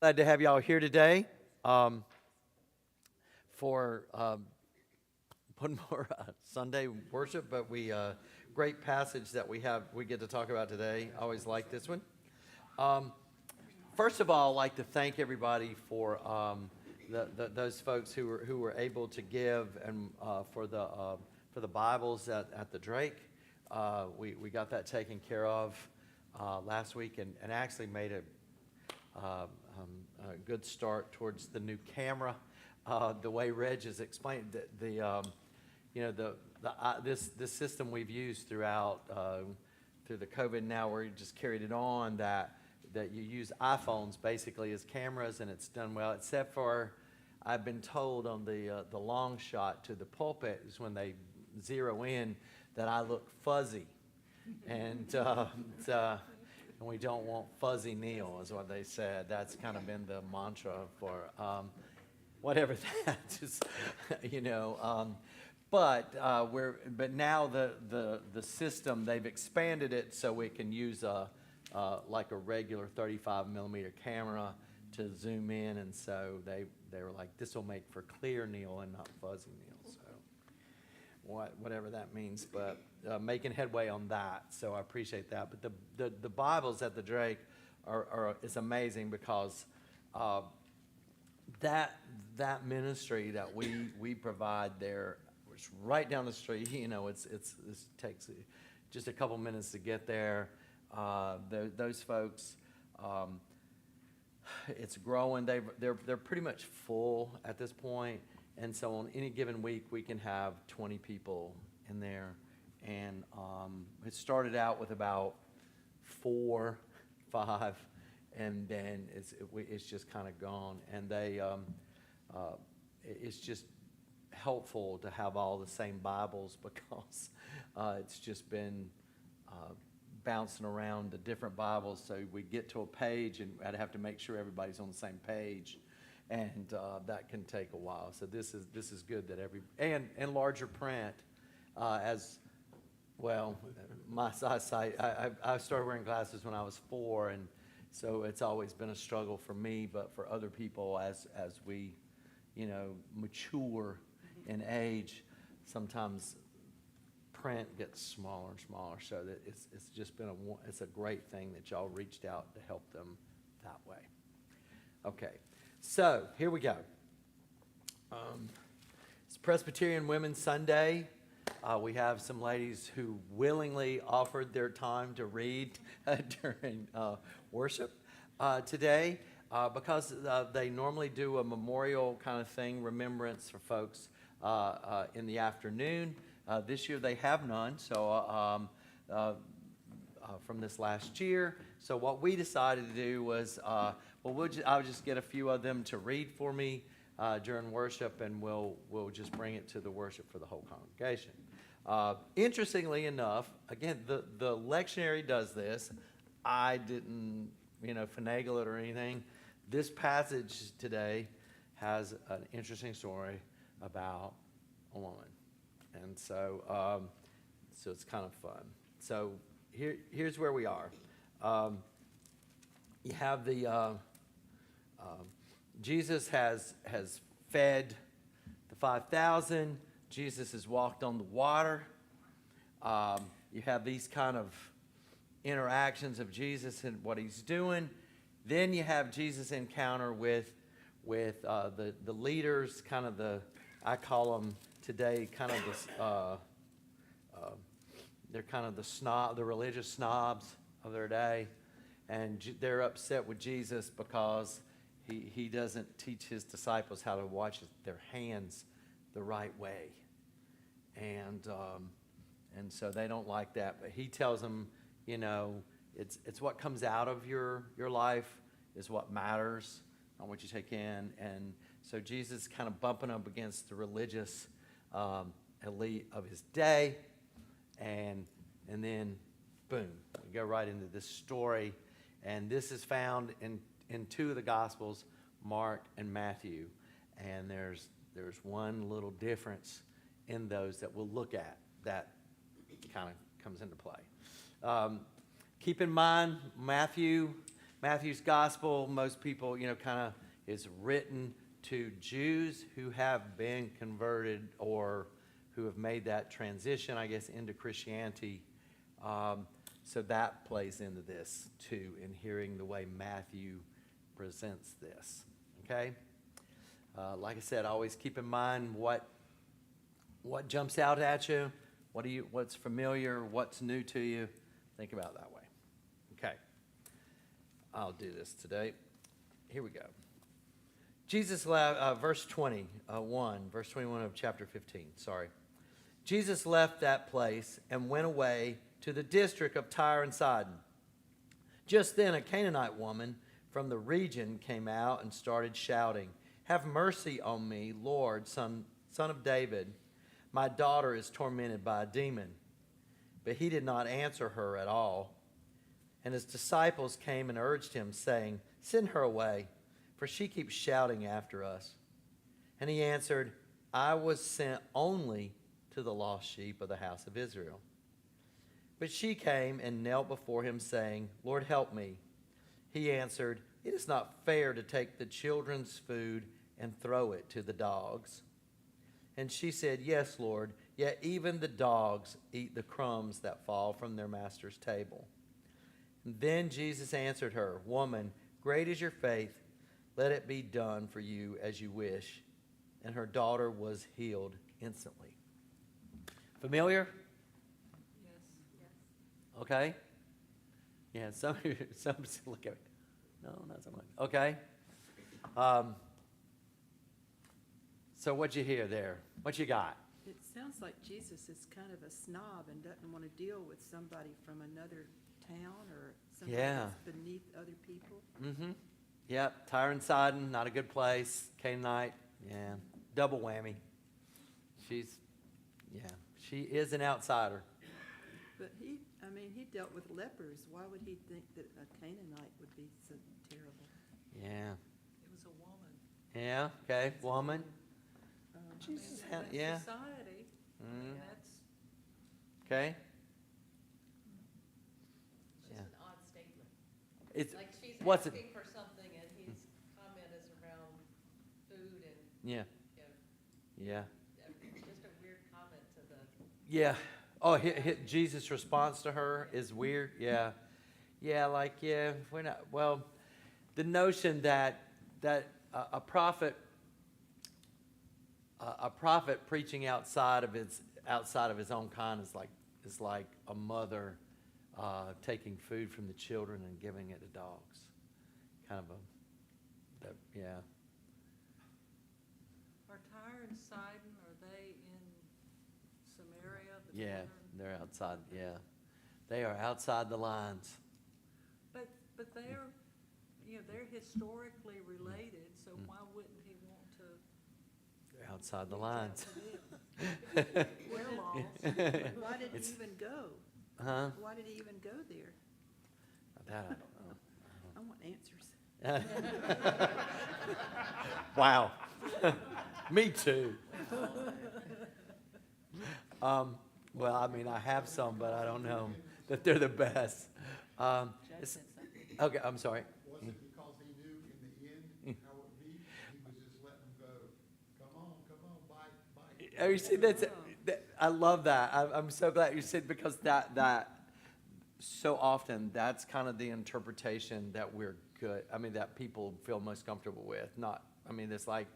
Glad to have y'all here today for one more Sunday worship, but great passage that we get to talk about today. I always like this one. First of all, I'd like to thank everybody for those folks who were able to give and for the Bibles at the Drake. We got that taken care of last week and actually made a good start towards the new camera. The way Reg has explained this system we've used throughout through the COVID now, where you just carried it on that you use iPhones basically as cameras, and it's done well. Except for I've been told on the long shot to the pulpit is when they zero in that I look fuzzy, and and we don't want fuzzy Neil, is what they said. That's kind of been the mantra for whatever that is, But now the system, they've expanded it so we can use like a regular 35 millimeter camera to zoom in, and so they were like, this will make for clear Neil and not fuzzy Neil. So whatever that means, but making headway on that, so I appreciate that. But the Bibles at the Drake is amazing because that ministry that we provide there, it's right down the street. It takes just a couple minutes to get there. Those folks, it's growing. They're pretty much full at this point. And so on any given week, we can have 20 people in there. And it started out with about 4, 5, and then it's just kind of gone. And it's just helpful to have all the same Bibles because it's just been bouncing around the different Bibles. So we get to a page, and I'd have to make sure everybody's on the same page. And that can take a while. So this is good that and larger print as well. My eyesight, I started wearing glasses when I was 4, and so it's always been a struggle for me, but for other people as we, mature in age, sometimes print gets smaller and smaller. So that it's just been it's a great thing that y'all reached out to help them that way. Okay. So, here we go. It's Presbyterian Women's Sunday. We have some ladies who willingly offered their time to read during worship today because they normally do a memorial kind of thing, remembrance for folks in the afternoon. This year they have none, so from this last year. So what we decided to do was I would just get a few of them to read for me during worship, and we'll just bring it to the worship for the whole congregation. Interestingly enough, again, the lectionary does this. I didn't, finagle it or anything. This passage today has an interesting story about a woman, and so it's kind of fun. So here's where we are. You have the Jesus has fed the 5,000. Jesus has walked on the water. You have these kind of interactions of Jesus and what he's doing. Then you have Jesus' encounter with the leaders, kind of I call them today kind of they're kind of the religious snobs of their day. And they're upset with Jesus because he doesn't teach his disciples how to wash their hands the right way. And so they don't like that. But he tells them, it's what comes out of your life is what matters, not what you take in. And so Jesus is kind of bumping up against the religious elite of his day. And then, boom, we go right into this story. And this is found in 2 of the Gospels, Mark and Matthew. And there's one little difference in those that we'll look at that kind of comes into play. Keep in mind, Matthew Matthew's gospel, most people, kind of is written to Jews who have been converted or who have made that transition, I guess, into Christianity. So that plays into this too, in hearing the way Matthew presents this. Okay? Like I said, always keep in mind what jumps out at you, what's familiar, what's new to you. Think about it that way. Okay. I'll do this today. Here we go. Jesus left, verse 21 of chapter 15, sorry. Jesus left that place and went away to the district of Tyre and Sidon. Just then a Canaanite woman from the region came out and started shouting, "Have mercy on me, Lord, son of David. My daughter is tormented by a demon." But he did not answer her at all. And his disciples came and urged him, saying, "Send her away, for she keeps shouting after us." And he answered, "I was sent only to the lost sheep of the house of Israel." But she came and knelt before him, saying, "Lord, help me." He answered, "It is not fair to take the children's food and throw it to the dogs." And she said, "Yes, Lord, yet even the dogs eat the crumbs that fall from their master's table." And then Jesus answered her, "Woman, great is your faith. Let it be done for you as you wish." And her daughter was healed instantly. Familiar? Okay. Yeah, some look at it. No, not so much. Okay. So what'd you hear there? What you got? It sounds like Jesus is kind of a snob and doesn't want to deal with somebody from another town or somebody that's beneath other people. Mm-hmm. Yep. Tyre and Sidon, not a good place. Canaanite, yeah. Double whammy. She is an outsider. But he dealt with lepers. Why would he think that a Canaanite would be so terrible? Yeah. It was a woman. Yeah, okay, woman. Jesus had, yeah. Society. That's. Okay. It's just an odd statement. It's like she's asking for something and his comment is around food and, yeah. Yeah. Just a weird comment to the. Yeah. Oh, Jesus' response to her is weird. Yeah. Yeah, we're not, well, the notion that a prophet preaching outside of his own kind is like a mother taking food from the children and giving it to dogs. Kind of yeah. Are Tyre and Sidon, are they in Samaria? Yeah, they're outside. Yeah, they are outside the lines. But they're they're historically related. So why wouldn't he want to? They're outside the lines. We're lost. Why did he even go? Huh? Why did he even go there? That I don't know. I want answers. Wow. Me too. Well, I have some, but I don't know that they're the best. Okay, I'm sorry. Was it because he knew in the end how it would be? He was just letting them go, come on, bite. Oh, you see, I love that. I'm so glad you said, because that so often that's kind of the interpretation that we're good. That people feel most comfortable with. It's like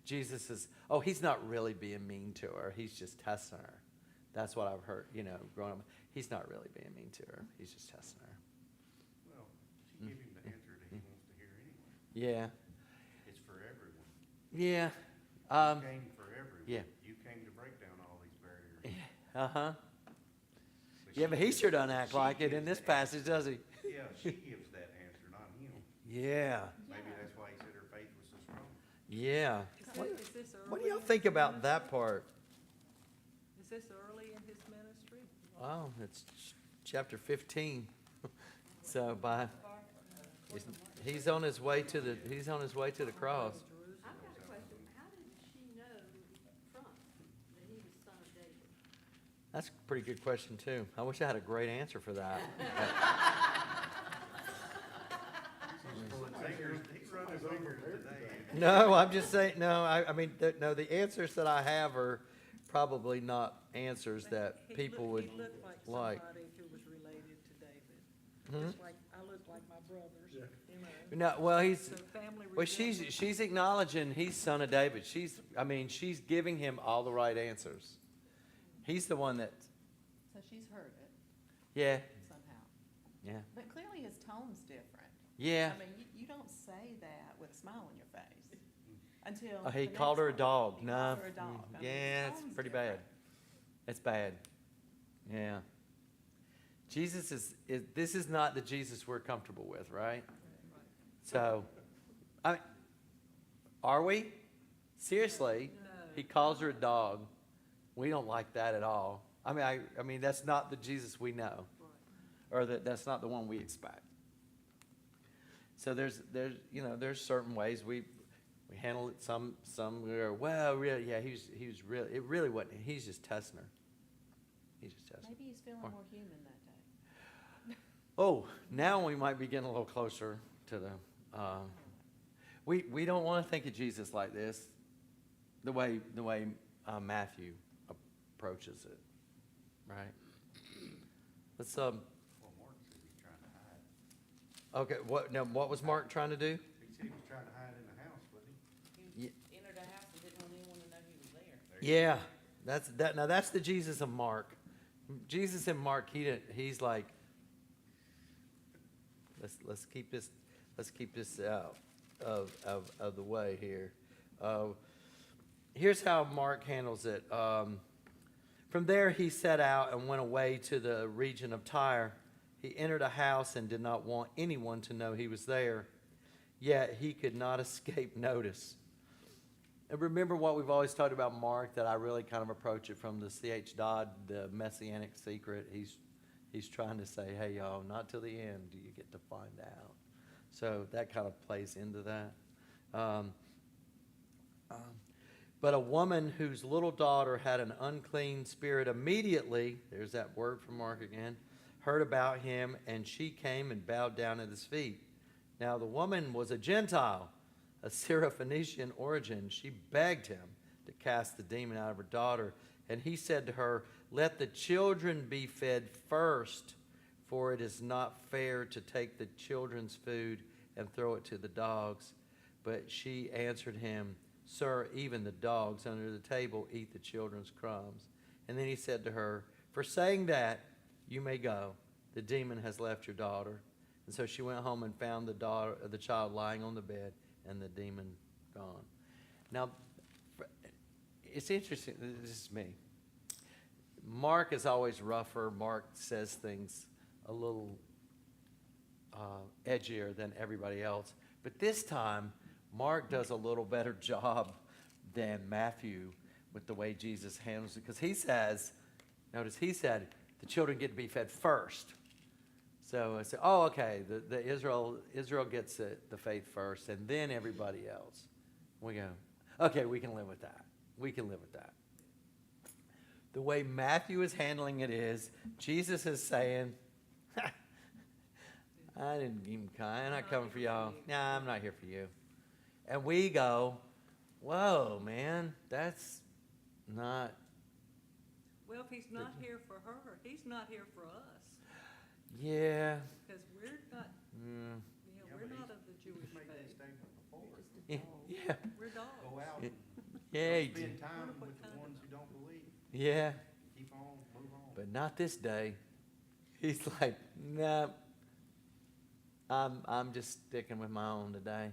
Jesus is, he's not really being mean to her. He's just testing her. That's what I've heard, growing up. He's not really being mean to her. He's just testing her. Well, she gave him the answer that he wants to hear anyway. Yeah. It's for everyone. Yeah. You came for everyone. Yeah. You came to break down all these barriers. Uh-huh. Yeah, but he sure doesn't act like it in this passage, does he? Yeah, she gives that answer, not him. Yeah. Maybe that's why he said her faith was so strong. Yeah. Is this What do early y'all in think his about ministry? that part? Is this early in his ministry? Wow, it's chapter 15. So he's on his way to the cross. I've got a question. How did she know from that he was son of David? That's a pretty good question too. I wish I had a great answer for that. Running fingers today. No, I'm just saying, no, I mean, no, the answers that I have are probably not answers that He people look- would He looked like like. somebody who was related to David. Hmm? Just like, I look like my brothers, Yeah. you know. No, well, he's, So family well, she's resemblance. acknowledging he's son of David. She's giving him all the right answers. He's the one that, So she's heard it yeah, somehow. yeah, But clearly his tone's different. yeah. I mean, you don't say that with a smile on your face until. Oh, he the called next her a one. dog. He No. called her a dog. I mean, Yeah, his it's tone's pretty bad. different. It's bad. Yeah. Jesus this is not the Jesus we're comfortable with, right? So, are we? Seriously? No. He calls her a dog. We don't like that at all. I mean, that's not the Jesus we know, or that's not the one we expect. So there's certain ways we handle it. Some we're, well, really, yeah, he was really, it really wasn't. He's just testing her. He's just testing her. Maybe he's feeling Or- more human that day. Oh, now we might be getting a little closer to the. We don't want to think of Jesus like this, the way Matthew approaches it, right? Let's Well, Mark said he's trying to hide. Okay, what was Mark trying to do? He said he was trying to hide in the house, wasn't he? He entered a house and didn't want anyone to know he was there. Yeah, that's the Jesus of Mark. Jesus in Mark, he's like, let's keep this out of the way here. Here's how Mark handles it. From there he set out and went away to the region of Tyre. He entered a house and did not want anyone to know he was there, yet he could not escape notice. And remember what we've always talked about Mark, that I really kind of approach it from the C.H. Dodd, the Messianic secret. He's trying to say, hey, y'all, not till the end do you get to find out. So that kind of plays into that. But a woman whose little daughter had an unclean spirit immediately, there's that word from Mark again, heard about him, and she came and bowed down at his feet. Now the woman was a Gentile, a Syrophoenician origin. She begged him to cast the demon out of her daughter. And he said to her, let the children be fed first, for it is not fair to take the children's food and throw it to the dogs. But she answered him, sir, even the dogs under the table eat the children's crumbs. And then he said to her, for saying that, you may go. The demon has left your daughter. And so she went home and found the child lying on the bed and the demon gone. Now, it's interesting. This is me. Mark is always rougher. Mark says things a little edgier than everybody else. But this time, Mark does a little better job than Matthew with the way Jesus handles it. Because he says, notice he said, the children get to be fed first. So I said, oh, okay, the Israel gets the faith first, and then everybody else. We go, okay, we can live with that. We can live with that. The way Matthew is handling it is, Jesus is saying, I didn't even come. I'm not coming for y'all. Nah, I'm not here for you. And we go, whoa, man, that's not. Well, if he's not here for her, he's not here for us, Yeah. because we're not, Mm, we're not of the He Jewish made that faith. statement before. yeah. We're dogs. Go out and Yeah. he spend did. time Wonder what with the kind of ones who don't believe. Yeah. Keep on, move on. But not this day. He's like, nah, I'm just sticking with my own today.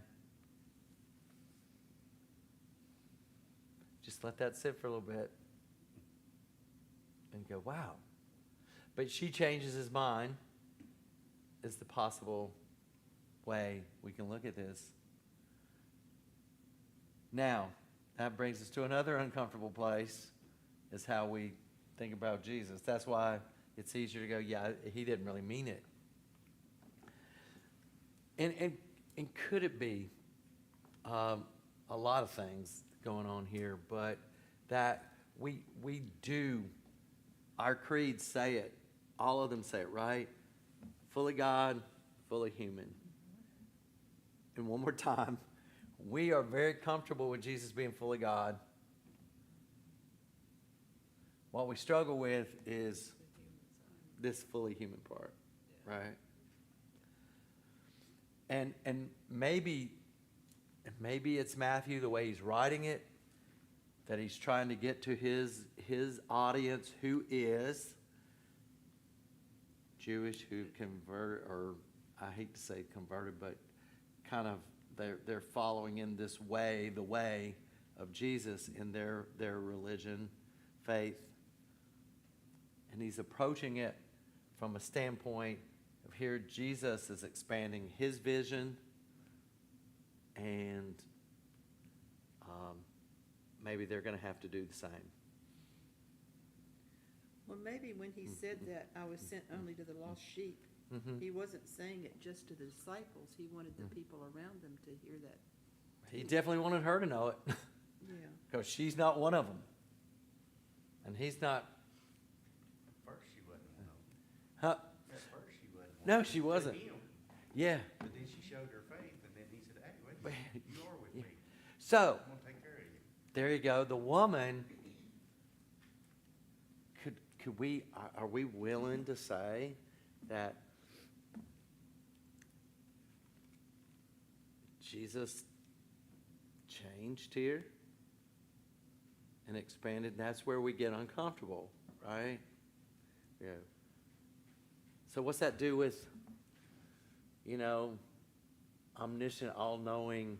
Just let that sit for a little bit. And go, wow. But she changes his mind. Is the possible way we can look at this. Now, that brings us to another uncomfortable place, is how we think about Jesus. That's why it's easier to go, yeah, he didn't really mean it. And could it be a lot of things going on here, but that we do, our creeds say it, all of them say it, right? Fully God, fully human. and one more time, we are very comfortable with Jesus being fully God. What we struggle with is this fully human part, right? And maybe it's Matthew, the way he's writing it, that he's trying to get to his audience who is Jewish, who convert, or I hate to say converted, but kind of they're following in this way, the way of Jesus in their religion, faith. And he's approaching it from a standpoint of here Jesus is expanding his vision, and maybe they're going to have to do the same. Well, maybe when he said that, I was sent only to the lost sheep, Mhm. he wasn't saying it just to the disciples. He wanted the people around them to hear that. He definitely wanted her to know it Yeah. because she's not one of them. And he's not, At first she wasn't one of them. huh? At first she wasn't one No, of them. she wasn't. To him. Yeah. But then she showed her faith, and then he said, hey, wait, a minute, you are with Yeah. me. So, I'm going to take care of you. there you go. The woman, could we, are we willing to say that Jesus changed here and expanded? That's where we get uncomfortable, right? Yeah. So what's that do with, omniscient, all-knowing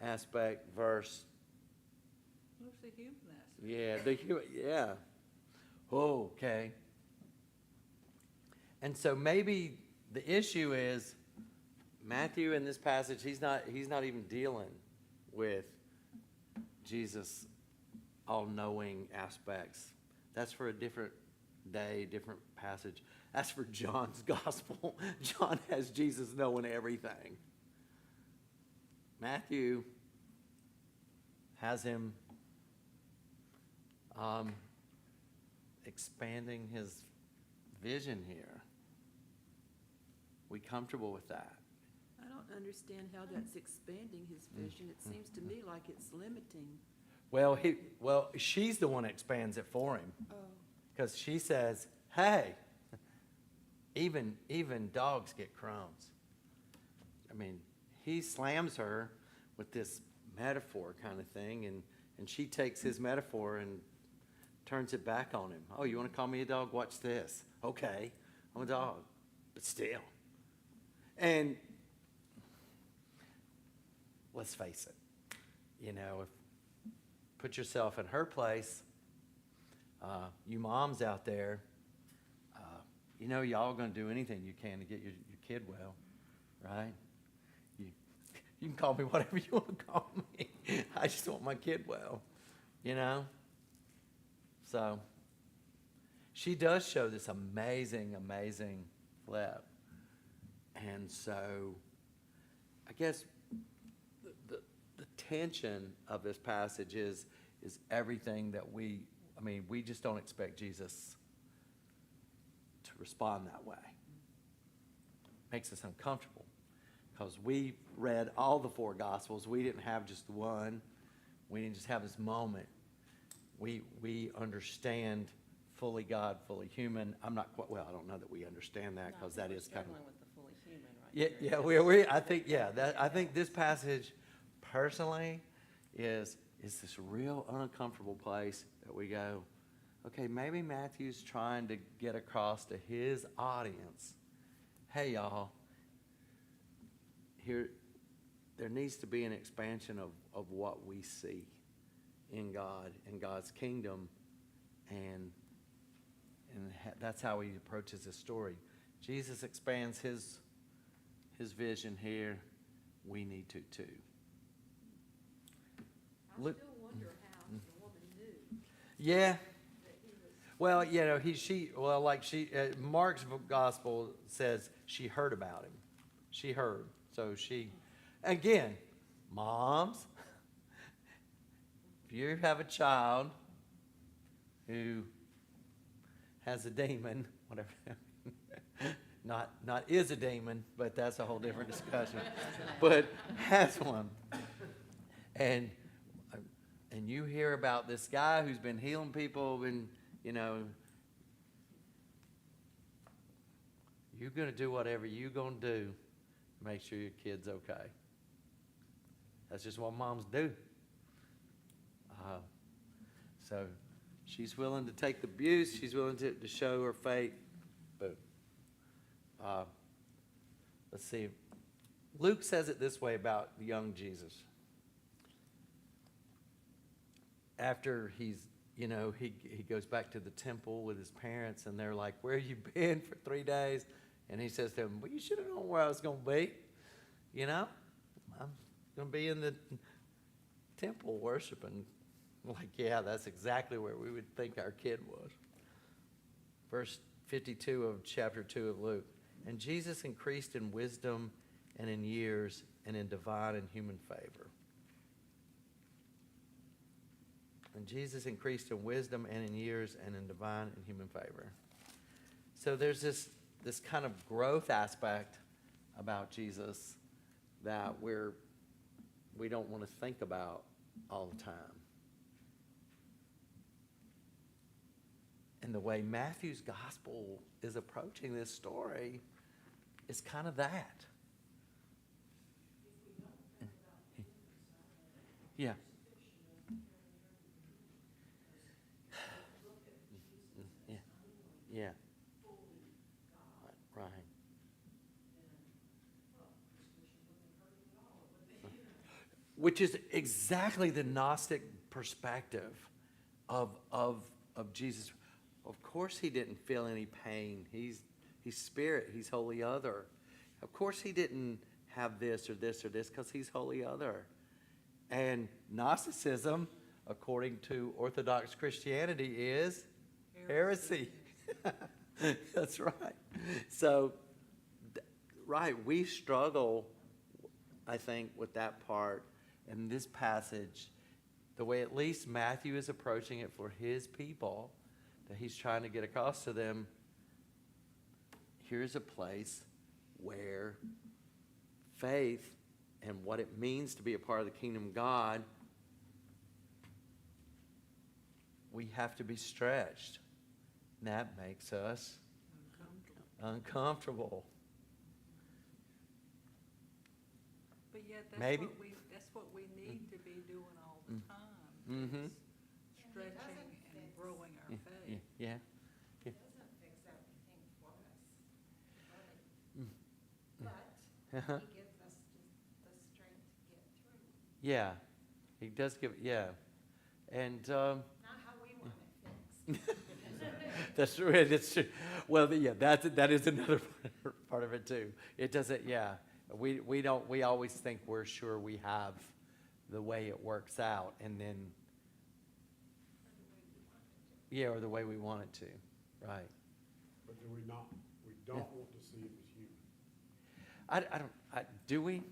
aspect versus, What's the human aspect? yeah. Oh, okay. And so maybe the issue is Matthew in this passage, he's not even dealing with Jesus all-knowing aspects. That's for a different day, different passage. That's for John's gospel. John has Jesus knowing everything. Matthew has him expanding his vision here. We comfortable with that? I don't understand how that's expanding his vision. It seems to me like it's limiting. Well, she's the one that expands it for him, Oh. because she says, "Hey, even dogs get crumbs." I mean, he slams her with this metaphor kind of thing, and she takes his metaphor and turns it back on him. Oh, you want to call me a dog? Watch this. Okay, I'm a dog, but still. And let's face it, if put yourself in her place, you moms out there, y'all gonna do anything you can to get your kid well, right? You can call me whatever you want to call me. I just want my kid well, So she does show this amazing, amazing flip. And so I guess the tension of this passage is everything that we just don't expect Jesus to respond that way. Makes us uncomfortable because we read all the four Gospels. We didn't have just one. We didn't just have this moment. We understand fully God, fully human. I'm not quite, well, I don't know that we understand that because that is kind of. Struggling with the fully human right Yeah, I think this passage personally is this real uncomfortable place that we go, okay, maybe Matthew's trying to get across to his audience, hey y'all, here there needs to be an expansion of what we see in God and God's kingdom, and that's how he approaches this story. Jesus expands his vision here. We need to too. I Look- still wonder how the woman knew Yeah. that he was. Mark's gospel says she heard about him. She heard. So again, moms, if you have a child who has a demon, whatever, not is a demon, but that's a whole different discussion. But has one. And you hear about this guy who's been healing people, and you're going to do whatever you're going to do to make sure your kid's okay. That's just what moms do. So she's willing to take the abuse. She's willing to show her faith. But let's see. Luke says it this way about the young Jesus. After he goes back to the temple with his parents, and they're like, "Where you been for 3 days?" And he says to them, "Well, you should have known where I was going to be. I'm going to be in the temple worshiping." Like, yeah, that's exactly where we would think our kid was. Verse 52 of chapter 2 of Luke. And Jesus increased in wisdom and in years and in divine and human favor. And Jesus increased in wisdom and in years and in divine and human favor. So there's this kind of growth aspect about Jesus that we don't want to think about all the time. And the way Matthew's gospel is approaching this story is kind of that. Yeah. Yeah. Yeah. Right. Which is exactly the Gnostic perspective of Jesus. Of course he didn't feel any pain. He's spirit. He's holy other. Of course he didn't have this or this or this because he's holy other. And Gnosticism, according to Orthodox Christianity, is heresy. That's right. So, right, we struggle, I think, with that part. And this passage, the way at least Matthew is approaching it for his people, that he's trying to get across to them, here's a place where faith and what it means to be a part of the kingdom of God, we have to be stretched. And that makes us uncomfortable. But yet, Maybe. that's what we need to be doing all the time. Mm-hmm. is Stretching and growing our faith. Yeah. It doesn't fix everything for us, really. But he gives us the strength to get through. Yeah. He does give, yeah. And Not how we want it fixed. that's true. That's true. Well, yeah, that is another part of it too. It doesn't, yeah. We always think we're sure we have the way it works out, and then, yeah, or the way we want it to, right. But do we not, we don't want to see him as human. Do we?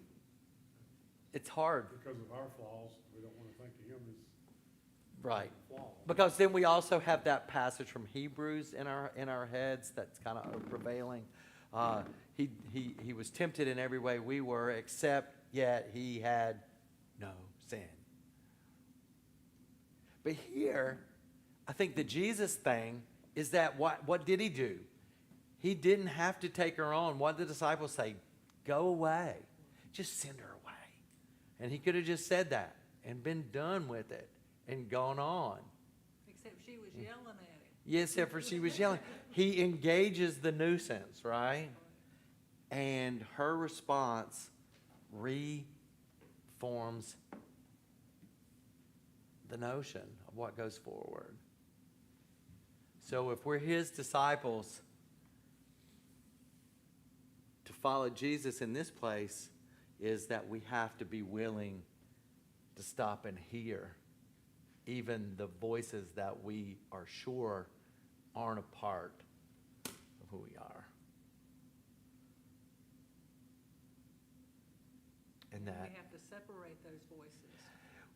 It's hard. Because of our flaws, we don't want to think of him as Right. flawed. Because then we also have that passage from Hebrews in our heads that's kind of prevailing. He was tempted in every way we were, except yet he had no sin. But here, I think the Jesus thing is that what did he do? He didn't have to take her on. What did the disciples say? Go away. Just send her away. And he could have just said that and been done with it and gone on. Except she was yelling at him. Yes, except for she was yelling. He engages the nuisance, right? And her response reforms the notion of what goes forward. So if we're his disciples, to follow Jesus in this place is that we have to be willing to stop and hear even the voices that we are sure aren't a part of who we are. And that. We have to separate those voices.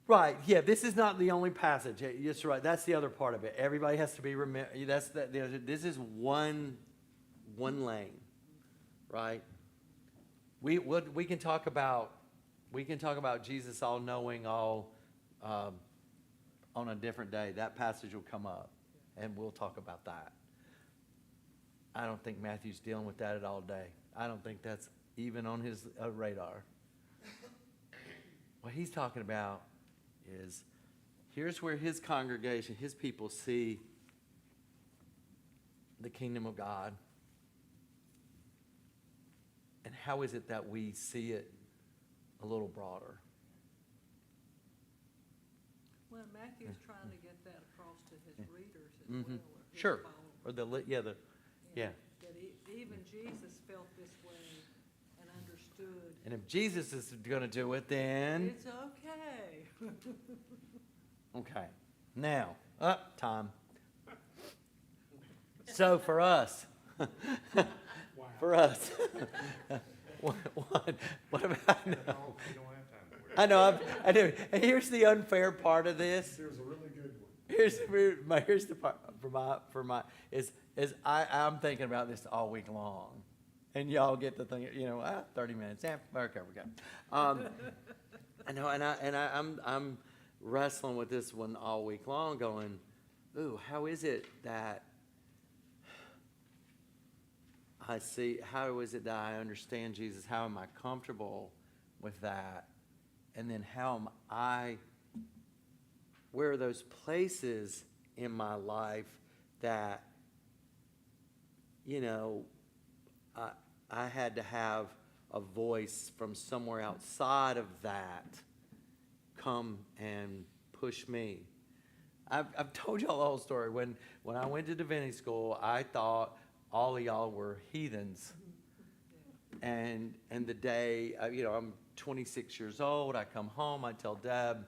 Right, yeah, this is not the only passage. Yes, right, that's the other part of it. Everybody has to be, this is one lane. right? We can talk about Jesus all knowing, all on a different day. That passage will come up, and we'll talk about that. I don't think Matthew's dealing with that at all day. I don't think that's even on his radar. What he's talking about is, here's where his congregation, his people see the kingdom of God. And how is it that we see it a little broader? Well, Matthew's trying to get that across to his readers as Mhm. well. or his Sure. followers. Or yeah. That even Jesus felt this way and understood. And if Jesus is going to do it, then It's okay. okay. Now, time. So for us, Wow. for us, what about? You don't have time to worry. I know. I do. And here's the unfair part of this. Here's a really good one. Here's the part for my I'm thinking about this all week long, and y'all get to think, 30 minutes. Yeah, okay, we go. I know, and I'm wrestling with this one all week long, going, ooh, how is it that I see? How is it that I understand Jesus? How am I comfortable with that? And then how am I? Where are those places in my life that, I had to have a voice from somewhere outside of that come and push me? I've told y'all the whole story. When I went to divinity school, I thought all of y'all were heathens. And the day, I'm 26 years old, I come home, I tell Deb,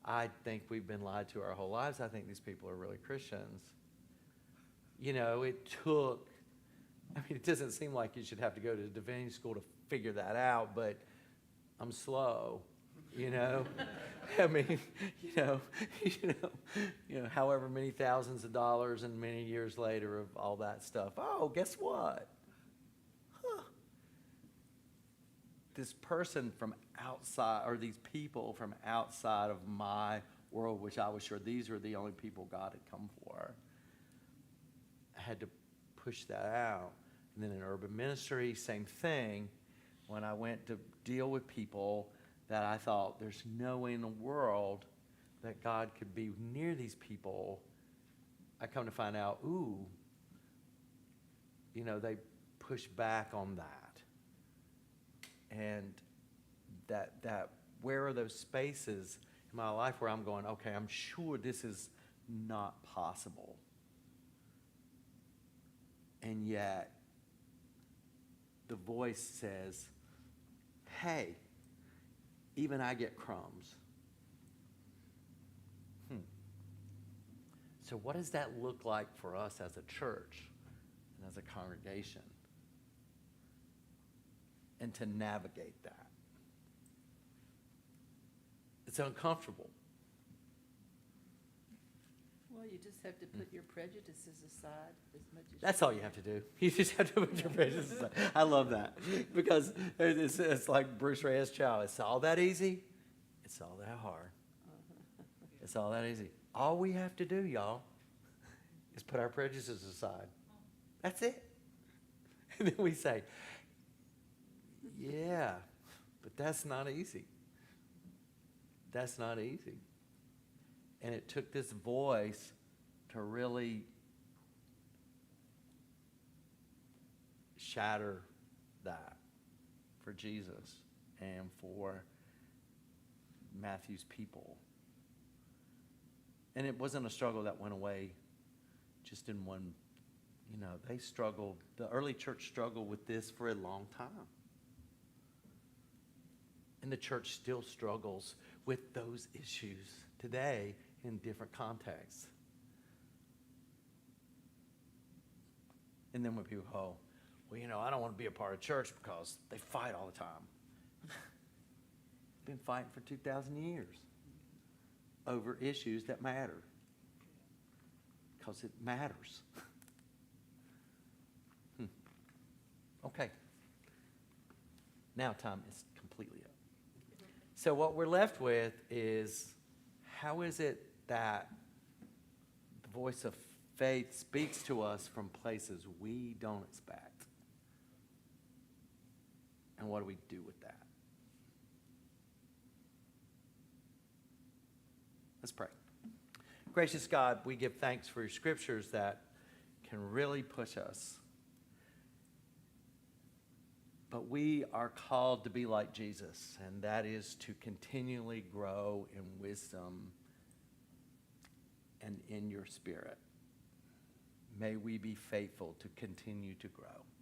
I think we've been lied to our whole lives. I think these people are really Christians. It doesn't seem like you should have to go to divinity school to figure that out, but I'm slow, I mean, however many thousands of dollars and many years later of all that stuff. Oh, guess what? This person from outside, or these people from outside of my world, which I was sure these were the only people God had come for, I had to push that out. And then in urban ministry, same thing. When I went to deal with people that I thought there's no way in the world that God could be near these people, I come to find out, they push back on that. And that where are those spaces in my life where I'm going, okay, I'm sure this is not possible. And yet, the voice says, hey, even I get crumbs. So what does that look like for us as a church and as a congregation? And to navigate that. It's uncomfortable. Well, you just have to put your prejudices aside as much as. That's all you have to do. You just have to put your prejudices aside. I love that. Because it's like Bruce Reyes' child. It's all that easy. It's all that hard. It's all that easy. All we have to do, y'all, is put our prejudices aside. That's it. And then we say, yeah, but that's not easy. That's not easy. And it took this voice to really shatter that for Jesus and for Matthew's people. And it wasn't a struggle that went away just in one, they struggled, the early church struggled with this for a long time. And the church still struggles with those issues today in different contexts. And then when people go, well, I don't want to be a part of church because they fight all the time. Been fighting for 2,000 years over issues that matter. Because it matters. Okay. Now time is completely up. So what we're left with is, how is it that the voice of faith speaks to us from places we don't expect? And what do we do with that? Let's pray. Gracious God, we give thanks for your scriptures that can really push us. But we are called to be like Jesus, and that is to continually grow in wisdom and in your spirit. May we be faithful to continue to grow.